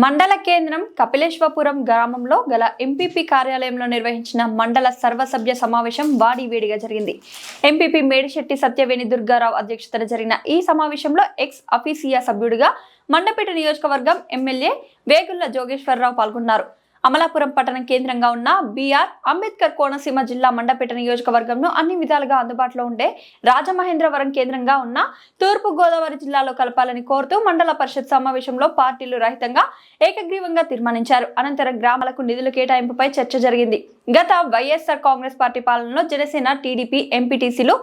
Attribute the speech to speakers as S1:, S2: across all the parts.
S1: మండల కేంద్రం కపిలేశ్వరపురం గ్రామంలో గల ఎంపీపీ కార్యాలయంలో నిర్వహించిన మండల సర్వసభ్య సమావేశం వాడివేడిగా జరిగింది. ఎంపీపీ మేడిశెట్టి సత్యవేణి దుర్గారావు అధ్యక్షతన జరిగిన ఈ సమావేశంలో ఎక్స్ అఫీసియా సభ్యుడిగా మండపేట నియోజకవర్గం ఎమ్మెల్యే వేగుళ్ల జోగేశ్వరరావు పాల్గొన్నారు. అమలాపురం పట్టణం కేంద్రంగా ఉన్న బిఆర్ అంబేద్కర్ కోనసీమ జిల్లా మండపేట నియోజకవర్గంను అన్ని విధాలుగా అందుబాటులో ఉండే రాజమహేంద్రవరం కేంద్రంగా ఉన్న తూర్పు గోదావరి జిల్లాలో కలపాలని కోరుతూ మండల పరిషత్ సమావేశంలో పార్టీలు రహితంగా ఏకగ్రీవంగా తీర్మానించారు. అనంతరం గ్రామాలకు నిధుల కేటాయింపుపై చర్చ జరిగింది. గత వైఎస్ఆర్ కాంగ్రెస్ పార్టీ పాలనలో జనసేన, టీడీపీ, ఎంపీటీసీలు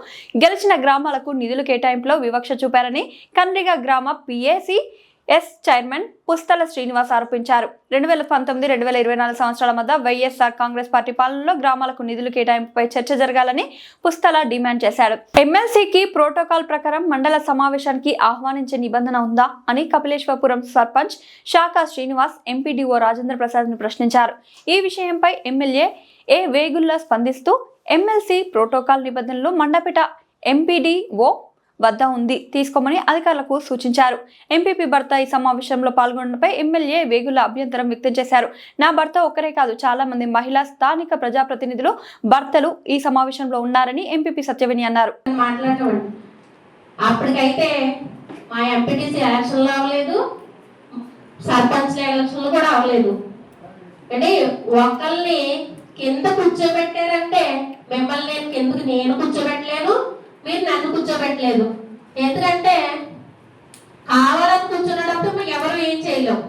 S1: గెలిచిన గ్రామాలకు నిధుల కేటాయింపులో వివక్ష చూపారని కండ్రిగ గ్రామ పిఏసి చైర్మన్ పుస్తల శ్రీనివాస్ ఆరోపించారు. 2019-2024 సంవత్సరాల మధ్య వైఎస్ఆర్ కాంగ్రెస్ పార్టీ పాలనలో గ్రామాలకు నిధులు కేటాయింపుపై చర్చ జరగాలని పుస్తల డిమాండ్ చేశారు. ఎమ్మెల్సీకి ప్రోటోకాల్ ప్రకారం మండల సమావేశానికి ఆహ్వానించే నిబంధన ఉందా అని కపిలేశ్వరపురం సర్పంచ్ శాఖ శ్రీనివాస్ ఎంపీడీఓ రాజేంద్ర ప్రసాద్ ను ప్రశ్నించారు. ఈ విషయంపై ఎమ్మెల్యే వేగుళ్ల స్పందిస్తూ ఎమ్మెల్సీ ప్రోటోకాల్ నిబంధనలు మండపేట ఎంపీడీఓ వద్ద ఉంది, తీసుకోమని అధికారులకు సూచించారు. ఎంపీపీ భర్త ఈ సమావేశంలో పాల్గొనడంపై ఎమ్మెల్యే వేగుల అభ్యంతరం వ్యక్తం చేశారు. నా భర్త ఒక్కరే కాదు, చాలా మంది మహిళా స్థానిక ప్రజాప్రతినిధులు భర్తలు ఈ సమావేశంలో ఉన్నారని ఎంపీపీ సత్యవేణి అన్నారు.
S2: అప్పటికైతే మా ఎంపీటీసీ ఎలక్షన్లు అవ్వలేదు, సర్పంచ్ ఎలక్షన్లు కూడా అవ్వలేదు. అంటే ఒకళ్ళని కింద కూర్చోబెట్టారంటే మిమ్మల్ని నేను కూర్చోబెట్టలేదు, మీరు నన్ను కూర్చోబెట్టలేదు. ఎందుకంటే కావాలని కూర్చున్నప్పుడు మేము ఎవరు ఏం చేయలేము.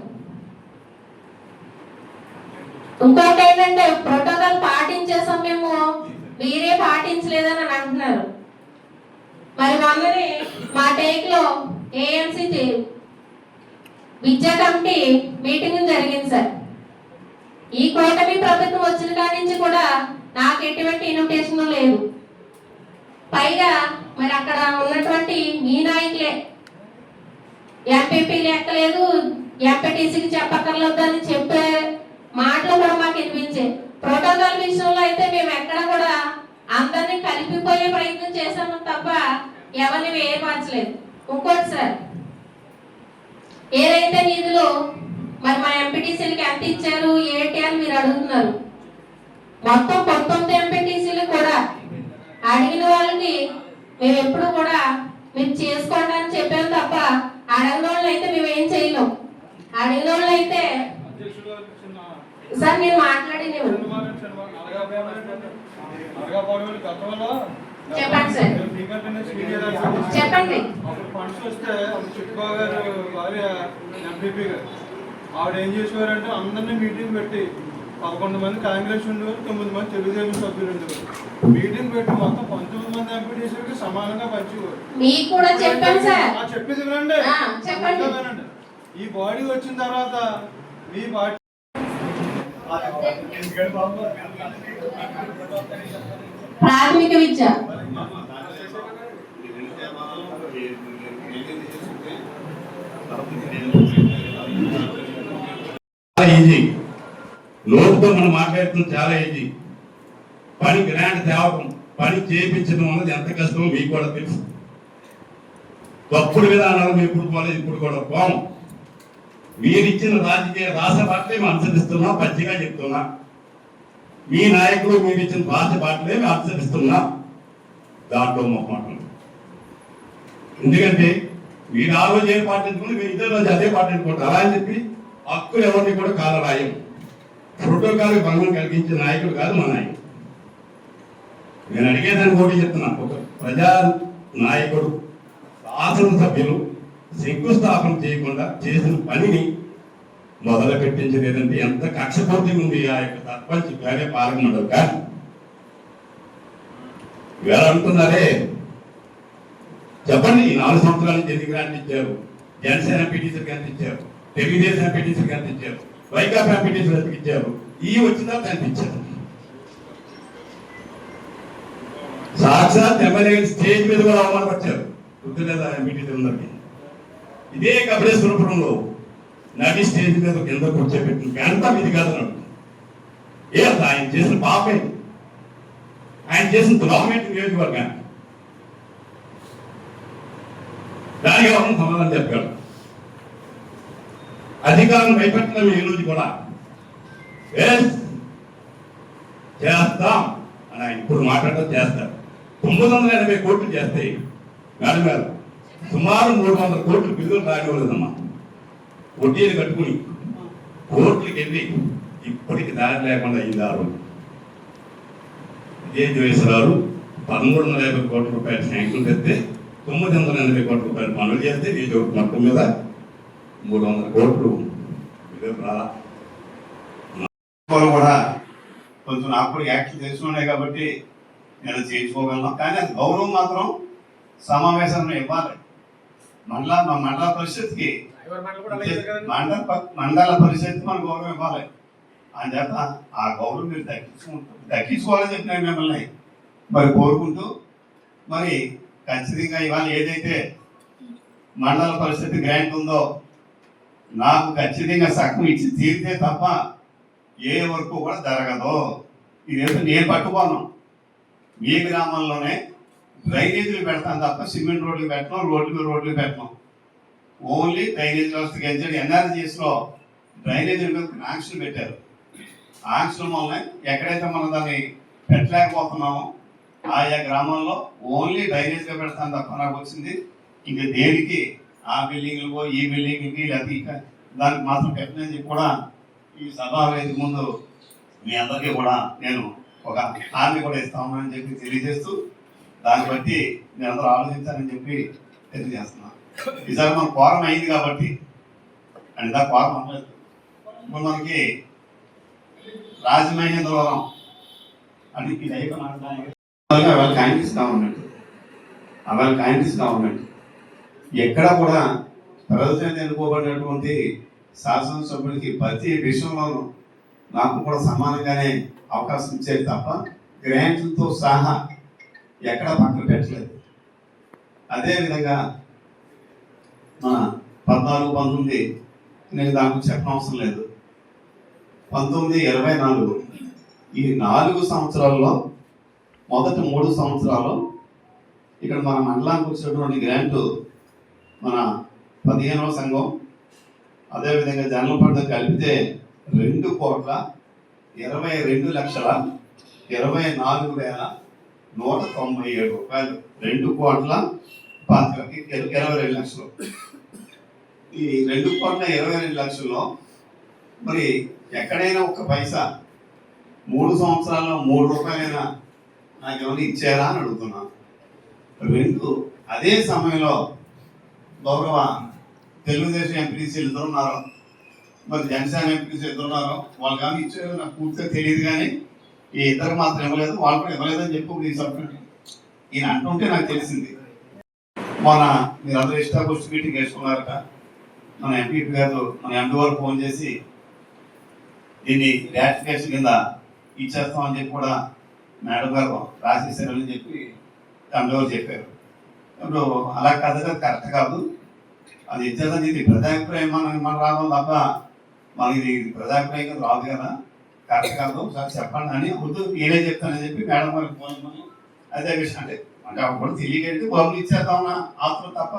S2: ఇంకోటి ఏంటంటే ప్రోటోకాల్ పాటించేసాం మేము, మీరే పాటించలేదని అంటున్నారు. మరి మొన్ననే మా టేక్ లో ఏఎంసీ విద్యా కమిటీ మీటింగ్ జరిగింది సార్. ఈ కూటమి ప్రభుత్వం వచ్చిన కాడి నుంచి కూడా నాకు ఎటువంటి ఇన్విటేషన్ లేదు. పైగా మరి అక్కడ ఉన్నటువంటి మీ నాయకులే ఎంపీపీలు ఎక్కలేదు, ఎంపీటీసీకి చెప్పక్కర్లేదు అని చెప్పే మాటలు కూడా మాకు వినిపించే. ప్రోటోకాల్ విషయంలో అయితే మేము ఎక్కడ కూడా అందరినీ కలిపిపోయే ప్రయత్నం చేసాము తప్ప ఎవరిని వేయపరచలేదు. ఇంకోటి సార్, ఏదైతే నిధులు మరి మా ఎంపీటీసీలకి ఎంత ఇచ్చారు ఏంటి అని మీరు అడుగుతున్నారు. మొత్తం 19 ఎంపీటీసీలు కూడా అడిగిన వాళ్ళకి మేము ఎప్పుడు కూడా మీరు చేసుకోండి అని చెప్పాము తప్ప అడిగిన వాళ్ళు అయితే మేము ఏం చేయలేం. అడిగిన వాళ్ళు అయితే సార్ నేను మాట్లాడి చెప్పండి సార్, చెప్పండి.
S3: ఆవిడ ఏం చేసేవారంటే అందరినీ మీటింగ్ పెట్టి 11 మంది కాంగ్రెస్ ఉండేవారు, 9 మంది తెలుగుదేశం సభ్యులు ఉండేవారు. మీటింగ్ పెట్టి మొత్తం 19 మంది ఎంపీటీసీలకి సమానంగా పంచేవారు.
S2: మీకు కూడా చెప్పండి సార్,
S3: చెప్పేది వినండి.
S2: చెప్పండి.
S3: ఈ బాడీ వచ్చిన తర్వాత మీ పార్టీ
S2: ప్రాథమిక విద్య
S4: ఈజీ, లోతుతో మనం మాట్లాడుతుంది చాలా ఈజీ. పని గ్రాండ్ తేవడం, పని చేయించడం అన్నది ఎంత కష్టమో మీకు కూడా తెలుసు. తప్పుడు విధానాలు మేము ఇప్పుడు పోలేదు, ఇప్పుడు కూడా పోము. మీరు ఇచ్చిన రాజకీయ రాస పాటలే మేము అనుసరిస్తున్నా, పచ్చిగా చెప్తున్నా. మీ నాయకులు మీరు ఇచ్చిన భాష పాటలే మేము అనుసరిస్తున్నా. దాంట్లో మొహమాటం. ఎందుకంటే మీరు ఆ రోజు ఏం పాటించుకుని మీరు ఇదే రోజు అదే పాటించుకుంటారు. అలా అని చెప్పి హక్కులు ఎవరిని కూడా కాలరాయం. ప్రోటోకాల్ భంగం కలిగించే నాయకుడు కాదు మా నాయకుడు. నేను అడిగేదాన్ని కూడా చెప్తున్నా, ఒక ప్రజా నాయకుడు శాసనసభ్యులు శంకుస్థాపన చేయకుండా చేసిన పనిని మొదలు పెట్టించలేదంటే ఎంత కక్షపూర్తి ఉంది ఆ యొక్క సర్పంచ్ కానీ పాలక మండలి కానీ. వేరే అంటున్నారే చెప్పండి, ఈ 4 సంవత్సరాల నుంచి ఎన్ని గ్రాంట్ ఇచ్చారు? జనసేన ఎంపీటీసీకి ఎంత ఇచ్చారు? తెలుగుదేశం ఎంపీటీసీకి ఎంత ఇచ్చారు? వైకాపా ఎంపీటీసీకి ఎంత ఇచ్చారు? ఈ వచ్చిన కనిపించారు. సాక్షాత్ ఎమ్మెల్యే స్టేజ్ మీద కూడా అవమానపరిచారు గుర్తులేదా ఎంపీటీసీ ఉందండి. ఇదే కపిలేశ్వరపురంలో నడి స్టేజ్ మీద కింద కూర్చోబెట్టిన గంట ఇది కాదన్నాడు. ఆయన చేసిన పాపే, ఆయన చేసిన ద్రోహమేంటి నియోజకవర్గాన్ని, దానికి ఎవరు సమాధానం చెప్పాడు. అధికారం భయపెట్టడం ఈ రోజు కూడా చేస్తాం అని ఆయన ఇప్పుడు మాట్లాడటం చేస్తారు. 980 కోట్లు చేస్తాయి మేడం గారు, సుమారు 300 కోట్లు బిల్లులు రానివ్వలేదమ్మా. వడ్డీలు కట్టుకుని కోర్టుకి వెళ్ళి ఇప్పటికి దారి లేకుండా అయింది. ఆ రోజు ఇదే జోగేశ్వరరావు 1350 కోట్ల రూపాయలు శాంక్షన్ పెడితే 980 కోట్ల రూపాయలు పనులు చేస్తే ఈ మొత్తం మీద 300 కోట్లు బిల్లులు రాలా. కూడా కొంచెం నాకు కూడా యాక్షన్ తెలుసుకున్నాయి కాబట్టి నేను చేయించుకోగలను. కానీ అది గౌరవం మాత్రం సమావేశంలో ఇవ్వాలి. మండల పరిషత్కి మండల పరిషత్కి మనం గౌరవం ఇవ్వాలి. అని చేత ఆ గౌరవం మీరు దక్కించుకోవాలని చెప్పిన మిమ్మల్ని మరి కోరుకుంటూ, మరి ఖచ్చితంగా ఇవాళ ఏదైతే మండల పరిషత్ గ్రాంట్ ఉందో నాకు ఖచ్చితంగా సగం ఇచ్చి తీరితే తప్ప ఏ వరకు కూడా జరగదు. ఇదేదో నేను పట్టుకోను. మీ గ్రామంలోనే డ్రైనేజీలు పెడతాను తప్ప సిమెంట్ రోడ్లు పెట్టడం, రోడ్లు పెట్టడం. ఓన్లీ డ్రైనేజ్ వ్యవస్థకి ఎంచండి. ఎన్ఆర్జీఎస్లో డ్రైనేజీల మీద ఆంక్షలు పెట్టారు. ఆంక్షల వల్ల ఎక్కడైతే మనం దాన్ని పెట్టలేకపోతున్నామో ఆయా గ్రామాల్లో ఓన్లీ డ్రైనేజ్గా పెడతాను తప్ప నాకు వచ్చింది ఇంకా దేనికి ఆ బిల్డింగ్లకో ఈ బిల్డింగ్కి లేకపోతే దానికి మాత్రం పెట్టనని చెప్పి కూడా ఈ సభా వేదిక ముందు మీ అందరికీ కూడా నేను ఒక హామీ కూడా ఇస్తామని చెప్పి తెలియజేస్తూ, దాన్ని బట్టి నేను అందరూ ఆలోచించాలని చెప్పి తెలియజేస్తున్నాను. ఈసారి మన కోరం అయింది కాబట్టి అంటే దా కోరం అవ్వలేదు. ఇప్పుడు మనకి రాజమహేంద్రవరం అంటే ఇది అయిపోయిన గవర్నమెంట్ ఎక్కడ కూడా ప్రజలు ఎన్నుకోబడినటువంటి శాసనసభ్యుడికి ప్రతి విషయంలోనూ నాకు కూడా సమానంగానే అవకాశం ఇచ్చేది తప్ప గ్రాంట్లతో సహా ఎక్కడ పక్కన పెట్టలేదు. అదేవిధంగా మన 14, 19 నేను దానికి చెప్పనవసరం లేదు. 19, 24 ఈ 4 సంవత్సరాల్లో మొదటి 3 సంవత్సరాలు ఇక్కడ మన మండలానికి వచ్చినటువంటి గ్రాంటు మన 15వ సంఘం అదేవిధంగా జనరల్ ఫండ్ కలిపితే 2,24,197 రూపాయలు. 2,22,లక్షలు. ఈ 2,22,లక్షల్లో మరి ఎక్కడైనా ఒక పైసా 3 సంవత్సరాల్లో 3 రూపాయలైనా నాకేమైనా ఇచ్చారా అని అడుగుతున్నాను. 2 అదే సమయంలో గౌరవ తెలుగుదేశం ఎంపీసీలు ఇద్దరు ఉన్నారు, మరి జనసేన ఎంపీసీ ఇద్దరు ఉన్నారు. వాళ్ళు కానీ ఇచ్చారు నాకు పూర్తిగా తెలియదు, కానీ ఈ ఇద్దరు మాత్రం ఇవ్వలేదు. వాళ్ళు కూడా ఇవ్వలేదని చెప్పి ఈ సబ్జెక్ట్ ఈయన అంటుంటే నాకు తెలిసింది. మన మీరు అందరూ ఇష్టాగోష్ఠి మీటింగ్ వేసుకున్నారట. మన ఎంపీ గారు మన ఎంపీ వారు ఫోన్ చేసి దీన్ని రాటిఫికేషన్ కింద ఇచ్చేస్తామని చెప్పి కూడా మేడం గారు రాసేసారని చెప్పి ఎంపీ వారు చెప్పారు. ఇప్పుడు అలా కాదు, కరెక్ట్ కాదు. అది ఇచ్చేదని ఇది ప్రజాభిప్రాయం మనం రావడం తప్ప మనకి ఇది ప్రజాభిప్రాయం రాదు కదా, కరెక్ట్ కాదు, ఒకసారి చెప్పండి అని వద్దు నేనే చెప్తానని చెప్పి మేడం గారికి ఫోన్ అదే విషయం. అంటే అప్పుడు తెలియకండి బాబులు ఇచ్చేద్దామన్న ఆత్రం తప్ప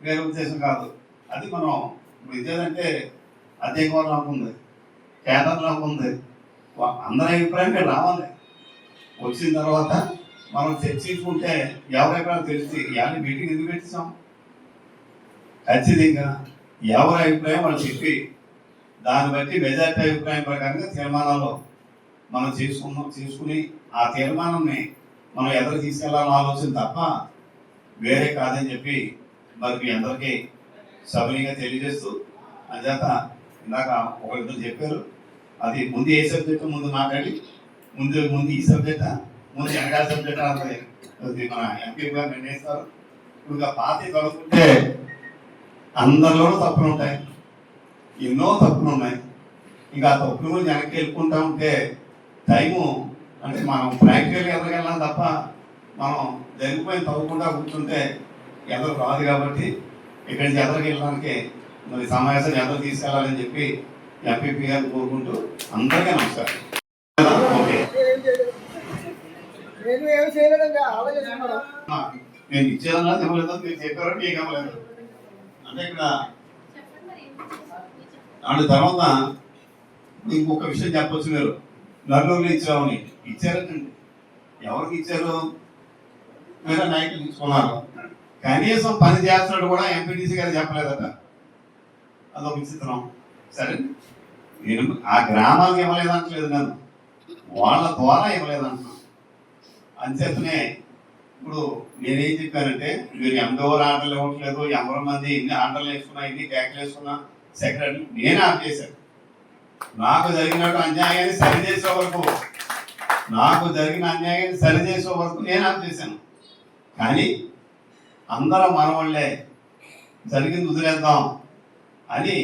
S4: వేరే ఉద్దేశం కాదు. అది మనం ఇప్పుడు ఇచ్చేదంటే అధ్యక్షంలో ఉంది, కేంద్రంలో ఉంది, అందరి అభిప్రాయం రావాలి. వచ్చిన తర్వాత మనం చర్చించుకుంటే ఎవరైనా తెలిసి ఇవన్నీ మీటింగ్ ఎందుకు పెట్టిస్తాం. ఖచ్చితంగా ఎవరి అభిప్రాయం వాళ్ళు చెప్పి దాన్ని బట్టి మెజార్టీ అభిప్రాయం ప్రకారంగా తీర్మానాలు మనం చేసుకుని ఆ తీర్మానాన్ని మనం ఎదురు తీసుకెళ్లాలని ఆలోచన తప్ప వేరే కాదని చెప్పి మరి మీ అందరికీ సభనీయంగా తెలియజేస్తూ, అంచేత ఇందాక ఒకరిద్దరు చెప్పారు అది ముందు ఏ సబ్జెక్టు ముందు మాట్లాడి ముందు ఈ సబ్జెక్టా ముందు వెనకాల సబ్జెక్ట్ అన్నది మన ఎంపీ గారు నిర్ణయిస్తారు. ఇప్పుడు పార్టీ కలుపుకుంటే అందరిలోనూ తప్పులు ఉంటాయి, ఎన్నో తప్పులు ఉన్నాయి. ఇంకా ఆ తప్పులు గురించి వెనక్కి వెళ్ళుకుంటా ఉంటే టైము అంటే మనం ప్రాక్టికల్గా ఎదగలం తప్ప మనం జరిగిపోయిన తవ్వకుండా కూర్చుంటే ఎదరు రాదు. కాబట్టి ఇక్కడి నుంచి ఎదరికి వెళ్ళడానికి మరి సమావేశాన్ని ఎదరు తీసుకెళ్ళాలని చెప్పి ఎంపీపీ గారిని కోరుకుంటూ అందరికీ నమస్కారం. ఓకే, నేను ఇచ్చేదన్నా ఇవ్వలేదు, మీరు చెప్పారో మీకు ఇవ్వలేదు. అంటే ఇక్కడ దాని తర్వాత ఇంకొక విషయం చెప్పొచ్చు మీరు, నలుగురు ఇచ్చామని ఇచ్చారండి. ఎవరికి ఇచ్చారు? వేరే నాయకులు ఇచ్చుకున్నారు. కనీసం పని చేస్తున్నాడు కూడా ఎంపీటీసీ గారు చెప్పలేదట. అదొక విచిత్రం. సరే, నేను ఆ గ్రామాలకు ఇవ్వలేదంటలేదు, నేను వాళ్ళ ద్వారా ఇవ్వలేదంటున్నాను. అంచేతనే ఇప్పుడు నేనేం చెప్పానంటే, మీరు ఎందోరు ఆర్డర్లు ఇవ్వట్లేదు, ఎందరో మంది ఇన్ని ఆర్డర్లు వేసుకున్నా, ఇన్ని ట్యాక్లు వేసుకున్నా, సెక్రటరీ నేనే ఆర్డర్ చేశాను. నాకు జరిగినట్టు అన్యాయాన్ని సరిచేసే వరకు, నాకు జరిగిన అన్యాయాన్ని సరిచేసే వరకు నేను ఆర్డర్ చేశాను. కానీ అందరం మనవాళ్ళే, జరిగింది వదిలేద్దాం అని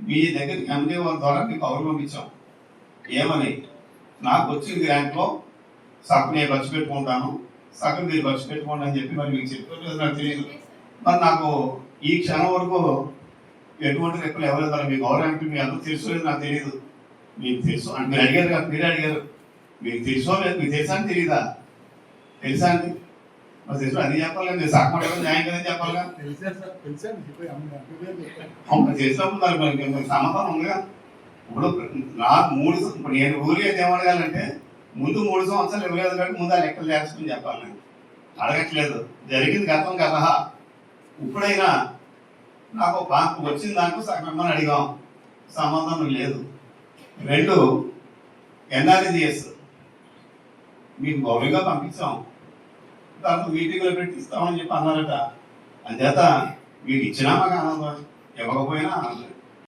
S4: మీ దగ్గరికి ఎండి వాళ్ళ ద్వారా మీకు కౌలు పంపించాం. ఏమని? నాకు వచ్చిన గ్రాంట్లో సగం నేను ఖర్చు పెట్టుకుంటాను, సగం మీరు ఖర్చు పెట్టుకోండి అని చెప్పి మరి మీకు చెప్పలేదు, నాకు తెలియదు. మరి నాకు ఈ క్షణం వరకు ఎటువంటి రెక్కలు ఎవరు మీకు గవర్నమెంట్ మీ అందరూ తెలుసుకోలేదు, నాకు తెలియదు. మీకు తెలుసు అంటే మీరు అడిగారు కదా, మీరే అడిగారు. మీకు తెలుసో లేదు, మీకు తెలుసా అని తెలియదా? తెలుసా అండి? మరి తెలుసు, అది చెప్పాలి కదా, మీరు సగం న్యాయం కదా చెప్పాలిగా. తెలిసినప్పుడు మరి సమాధానం ఉందిగా. ఇప్పుడు నాకు ఇప్పుడు నేను ఊరిగా ఏమడగాలంటే, ముందు 3 సంవత్సరాలు ఇవ్వలేదు కాబట్టి ముందు ఆ లెక్కలు చేర్చుకుని చెప్పాలి. నేను అడగట్లేదు, జరిగింది గతం కదా. ఇప్పుడైనా నాకు బాగా వచ్చిన దాంట్లో సగమని అడిగాం, సమాధానం లేదు. 2 ఎన్ఆర్జీఎస్ మీకు గౌరవంగా పంపించాం, దాంట్లో మీటింగ్లో పెట్టిస్తామని చెప్పి అన్నారట. అంచేత మీకు ఇచ్చినా మాకు ఆనందం, ఇవ్వకపోయినా ఆనందం.